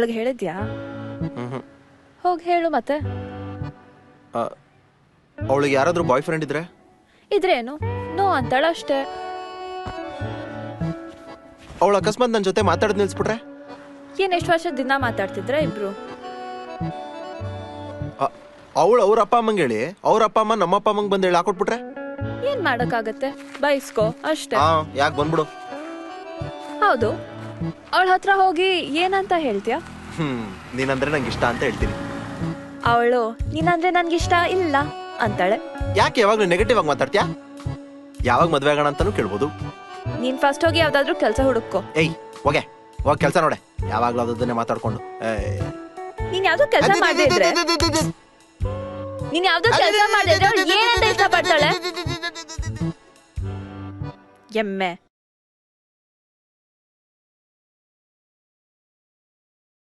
ಅವಳಿಗೆ ಹೇಳಿದ್ಯಾ? ಹ್ಮ್ ಹೋಗಿ ಹೇಳು ಮತ್ತೆ. ಅವಳಿಗೆ ಯಾರಾದ್ರೂ ಬಾಯ್ ಫ್ರೆಂಡ್ ಇದ್ರೇನು ನೋ ಅಂತಾಳ ಅಷ್ಟೇ. ಅವಳು ಅಕಸ್ಮಾತ್ ನನ್ನ ಜೊತೆ ಮಾತಾಡೋದು ನಿಲ್ಸ್ಬಿಟ್ರೆ? ಏನ್ ಎಷ್ಟು ವರ್ಷ ದಿನ ಮಾತಾಡ್ತಿದ್ರ ಇಬ್ರು? ಅವಳು ಅವ್ರ ಅಪ್ಪ ಅಮ್ಮಂಗೆ ಹೇಳಿ ಅವ್ರ ಅಪ್ಪ ಅಮ್ಮ ನಮ್ಮ ಅಪ್ಪ ಅಮ್ಮಂಗೆ ಬಂದು ಹೇಳಿ ಹಾಕೊಟ್ಬಿಟ್ರೆ ಏನ್ ಮಾಡಕ್ಕಾಗತ್ತೆ? ಬಯಸ್ಕೋ ಅಷ್ಟೇ. ಯಾಕೆ ಬಂದ್ಬಿಡು. ಹೌದು, ಅವಳ ಹತ್ರ ಹೋಗಿ ಏನಂತ ಹೇಳ್ತೀಯ? ನೀನಂದ್ರೆ ನಂಗೆ ಇಷ್ಟ ಅಂತ ಹೇಳ್ತೀನಿ. ಅವಳು ನೀನಂದ್ರೆ ನನ್ಗಿಷ್ಟ ಇಲ್ಲ ಅಂತಾಳೆ. ಯಾಕೆ ಯಾವಾಗ ನೆಗೆಟಿವ್ ಆಗಿ ಮಾತಾಡ್ತೀಯಾ? ಯಾವಾಗ ಮದ್ವೆ ಆಗೋಣ ಅಂತಾನು ಕೇಳ್ಬೋದು. ನೀನ್ ಫಸ್ಟ್ ಹೋಗಿ ಯಾವ್ದಾದ್ರು ಕೆಲಸ ಹುಡುಕೋ. ಏಯ್ ಹೋಗೆ ಹೋಗಿ ಕೆಲಸ ನೋಡೆ, ಯಾವಾಗ್ಲೂ ಅದನ್ನೇ ಮಾತಾಡ್ಕೊಂಡು. ನೀನ್ ಯಾವ್ದೋ ಕೆಲಸ ಮಾಡಿದ್ರೆ ಏನಂತ ಇಷ್ಟಪಡ್ತಾಳೆ? ಎಮ್ಮೆ.